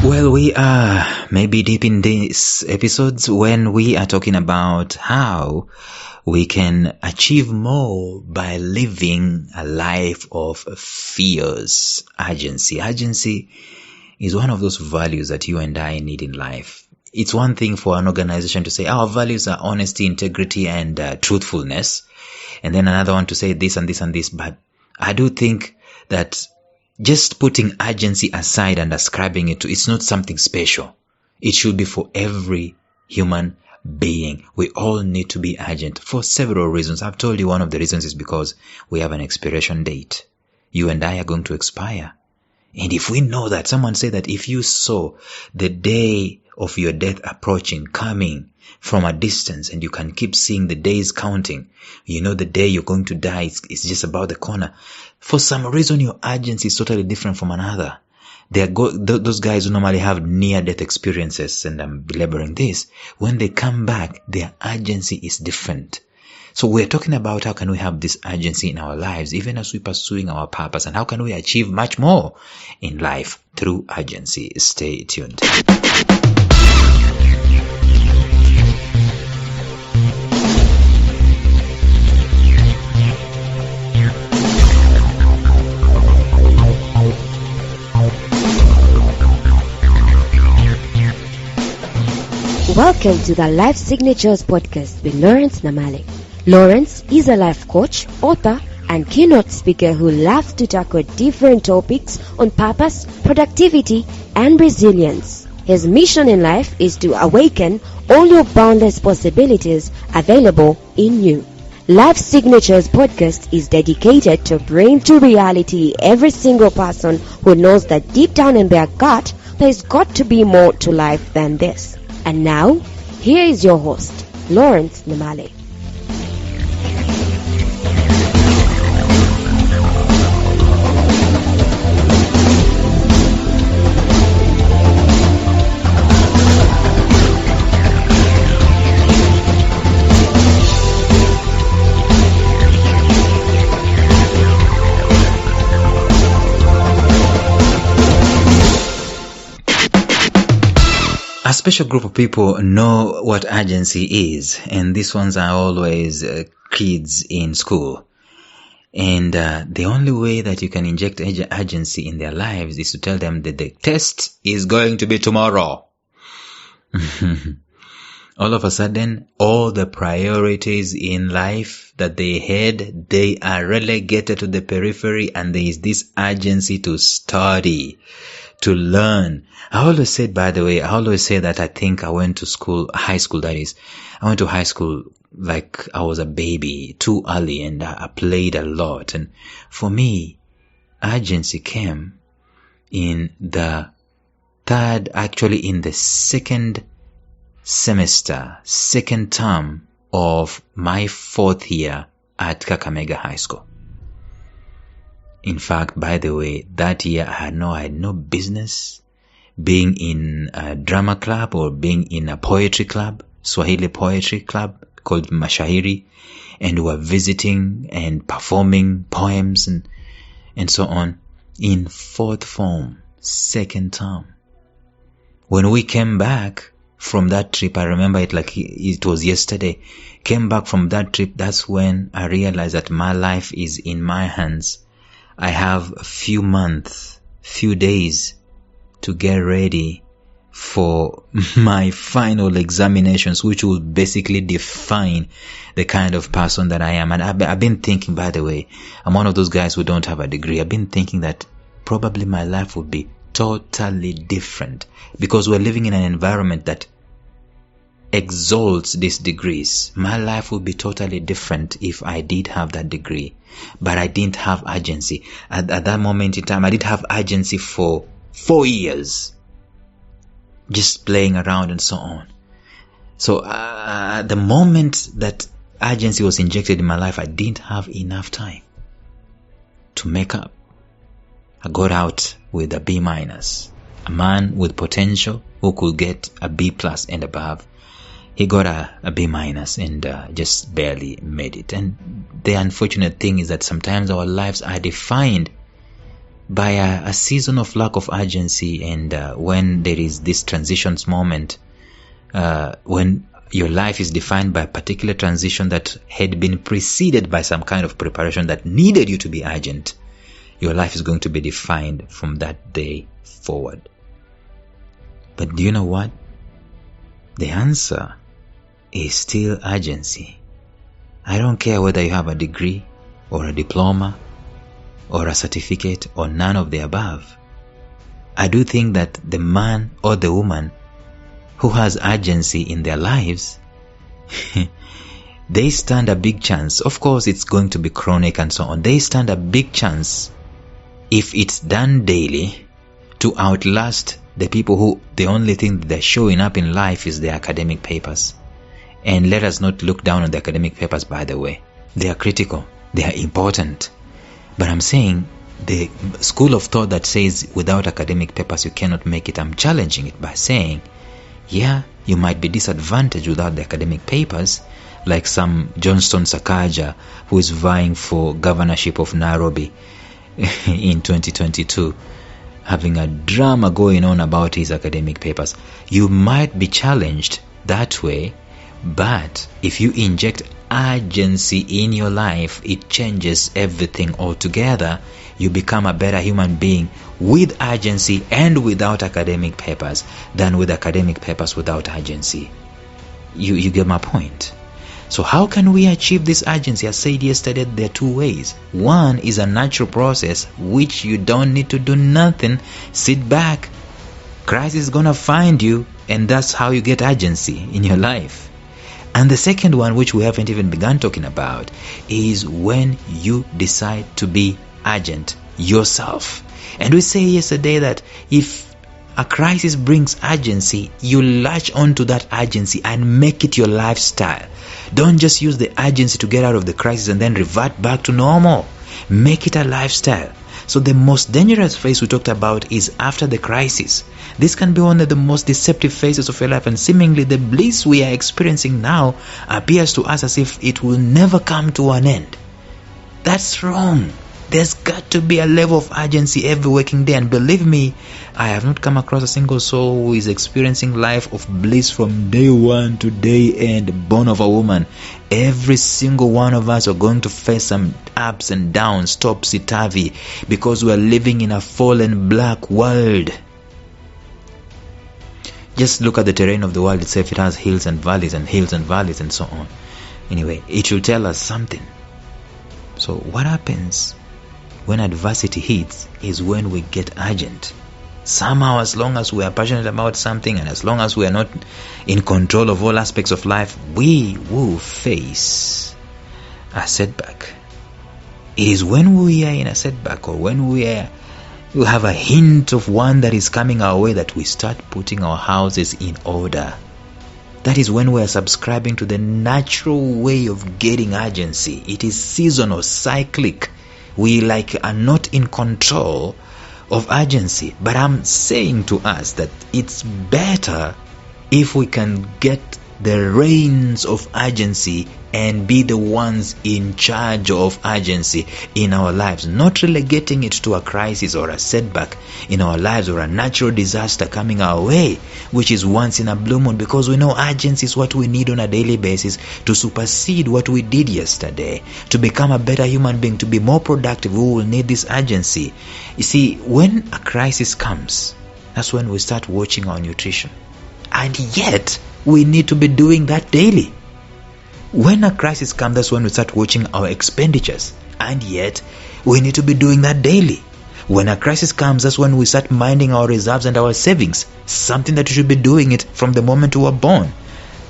Well, we are maybe deep in these episodes when we are talking about how we can achieve more by living a life of fears. Urgency. Urgency is one of those values that you and I need in life. It's one thing for an organization to say our values are honesty, integrity, and truthfulness. And then another one to say this and this and this. But I do think that just putting urgency aside and ascribing it to it's not something special. It should be for every human being. We all need to be urgent for several reasons. I've told you one of the reasons is because we have an expiration date. You and I are going to expire. And if we know that, someone said that if you saw the day of your death approaching, coming from a distance, and you can keep seeing the days counting, you know the day you're going to die is just about the corner. For some reason, your urgency is totally different from another. Those guys who normally have near-death experiences, and I'm belaboring this, when they come back, their urgency is different. So we're talking about how can we have this urgency in our lives, even as we're pursuing our purpose, and how can we achieve much more in life through urgency. Stay tuned. Welcome to the Life Signatures podcast with Lawrence Namale. Lawrence is a life coach, author, and keynote speaker who loves to tackle different topics on purpose, productivity, and resilience. His mission in life is to awaken all your boundless possibilities available in you. Life Signatures podcast is dedicated to bring to reality every single person who knows that deep down in their gut, there's got to be more to life than this. And now, here is your host, Lawrence Namale. A special group of people know what urgency is, and these ones are always kids in school. And the only way that you can inject urgency in their lives is to tell them that the test is going to be tomorrow. All of a sudden, all the priorities in life that they had, they are relegated to the periphery, and there is this urgency to study, to learn. I always say that I think I went to school, high school that is. I went to high school like I was a baby, too early, and I played a lot. And for me, urgency came in the second semester, second term of my fourth year at Kakamega High School. In fact, by the way, that year I had no business being in a drama club or being in a poetry club, Swahili poetry club called Mashahiri, and we were visiting and performing poems and so on in fourth form, second term. When we came back from that trip, I remember it like it was yesterday, came back from that trip, that's when I realized that my life is in my hands. I have a few months, few days to get ready for my final examinations, which will basically define the kind of person that I am. And I've been thinking, by the way, I'm one of those guys who don't have a degree. I've been thinking that probably my life would be totally different because we're living in an environment that exalts these degrees. My life would be totally different if I did have that degree, but I didn't have urgency. At that moment in time, I did have urgency for 4 years, just playing around and so on. So the moment that urgency was injected in my life, I didn't have enough time to make up. I got out with a B-. A man with potential who could get a B+ and above, he got a B- and just barely made it. And the unfortunate thing is that sometimes our lives are defined by a season of lack of urgency, and when there is this transitions moment, when your life is defined by a particular transition that had been preceded by some kind of preparation that needed you to be urgent, your life is going to be defined from that day forward. But do you know what? The answer is still urgency. I don't care whether you have a degree or a diploma or a certificate or none of the above. I do think that the man or the woman who has urgency in their lives, they stand a big chance. Of course, it's going to be chronic and so on. They stand a big chance, if it's done daily, to outlast the people who the only thing they're showing up in life is their academic papers. And let us not look down on the academic papers, by the way. They are critical. They are important. But I'm saying the school of thought that says without academic papers you cannot make it, I'm challenging it by saying, yeah, you might be disadvantaged without the academic papers, like some Johnston Sakaja who is vying for governorship of Nairobi in 2022, having a drama going on about his academic papers. You might be challenged that way, but if you inject urgency in your life, it changes everything altogether. You become a better human being with urgency and without academic papers than with academic papers without urgency. You get my point? So how can we achieve this urgency? I said yesterday, there are two ways. One is a natural process, which you don't need to do nothing. Sit back. Christ is going to find you, and that's how you get urgency in your life. And the second one, which we haven't even begun talking about, is when you decide to be urgent yourself. And we say yesterday that if a crisis brings urgency, you latch onto that urgency and make it your lifestyle. Don't just use the urgency to get out of the crisis and then revert back to normal. Make it a lifestyle. So the most dangerous phase we talked about is after the crisis. This can be one of the most deceptive phases of your life, and seemingly the bliss we are experiencing now appears to us as if it will never come to an end. That's wrong. There's got to be a level of urgency every waking day, and believe me, I have not come across a single soul who is experiencing life of bliss from day one to day end, born of a woman. Every single one of us are going to face some ups and downs, topsy-turvy, because we are living in a fallen black world. Just look at the terrain of the world itself. It has hills and valleys and hills and valleys and so on. Anyway, it will tell us something. So what happens when adversity hits is when we get urgent. Somehow, as long as we are passionate about something and as long as we are not in control of all aspects of life, we will face a setback. It is when we are in a setback, or when we have a hint of one that is coming our way, that we start putting our houses in order. That is when we are subscribing to the natural way of getting urgency. It is seasonal, cyclic. We are not in control of urgency. But I'm saying to us that it's better if we can get the reins of urgency and be the ones in charge of urgency in our lives, not relegating it to a crisis or a setback in our lives or a natural disaster coming our way, which is once in a blue moon, because we know urgency is what we need on a daily basis to supersede what we did yesterday, to become a better human being, to be more productive. We will need this urgency. You see, when a crisis comes, that's when we start watching our nutrition, and yet we need to be doing that daily. When a crisis comes, that's when we start watching our expenditures, and yet we need to be doing that daily. When a crisis comes, that's when we start minding our reserves and our savings, something that we should be doing it from the moment we were born,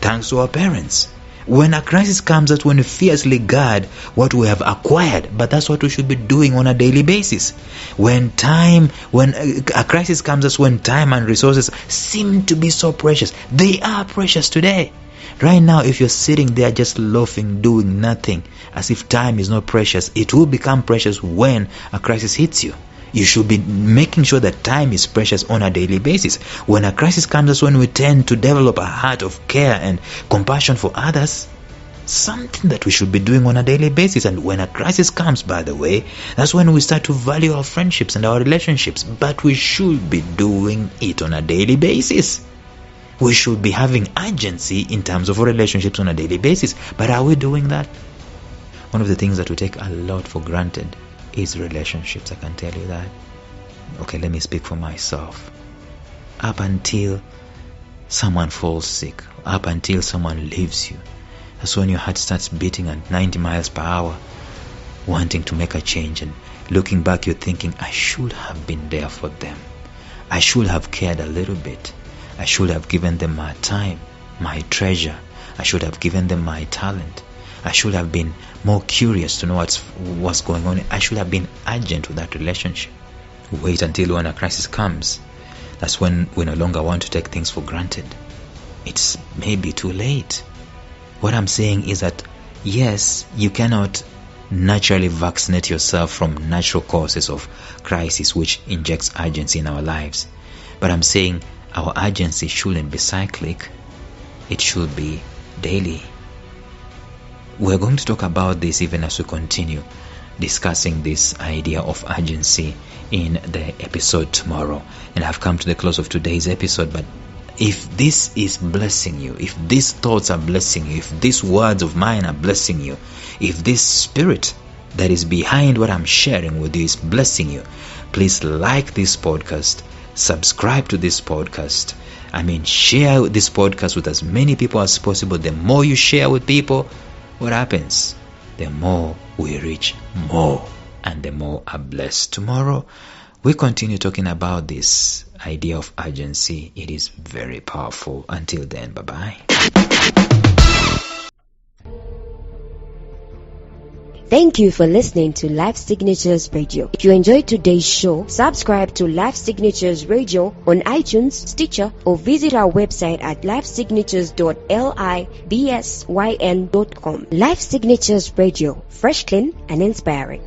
thanks to our parents. When a crisis comes, that's when we fiercely guard what we have acquired, but that's what we should be doing on a daily basis. When a crisis comes, that's when time and resources seem to be so precious. They are precious today. Right now, if you're sitting there just loafing, doing nothing, as if time is not precious, it will become precious when a crisis hits you. You should be making sure that time is precious on a daily basis. When a crisis comes, that's when we tend to develop a heart of care and compassion for others. something that we should be doing on a daily basis. And when a crisis comes, by the way, that's when we start to value our friendships and our relationships. But we should be doing it on a daily basis. We should be having urgency in terms of our relationships on a daily basis. But are we doing that? One of the things that we take a lot for granted is relationships. I can tell you that. Okay, let me speak for myself. Up until someone falls sick, up until someone leaves you, that's when your heart starts beating at 90 miles per hour, wanting to make a change. And looking back, you're thinking, I should have been there for them. I should have cared a little bit. I should have given them my time, my treasure. I should have given them my talent. I should have been more curious to know what's going on. I should have been urgent with that relationship. Wait until when a crisis comes. That's when we no longer want to take things for granted. It's maybe too late. What I'm saying is that, yes, you cannot naturally vaccinate yourself from natural causes of crisis which injects urgency in our lives. But I'm saying our urgency shouldn't be cyclic. It should be daily. We're going to talk about this even as we continue discussing this idea of urgency in the episode tomorrow. And I've come to the close of today's episode, but if this is blessing you, if these thoughts are blessing you, if these words of mine are blessing you, if this spirit that is behind what I'm sharing with you is blessing you, please like this podcast, subscribe to this podcast. Share this podcast with as many people as possible. The more you share with people, what happens? The more we reach more, and the more are blessed. Tomorrow, we continue talking about this idea of urgency. It is very powerful. Until then, bye-bye. Thank you for listening to Life Signatures Radio. If you enjoyed today's show, subscribe to Life Signatures Radio on iTunes, Stitcher, or visit our website at lifesignatures.libsyn.com. Life Signatures Radio, fresh, clean, and inspiring.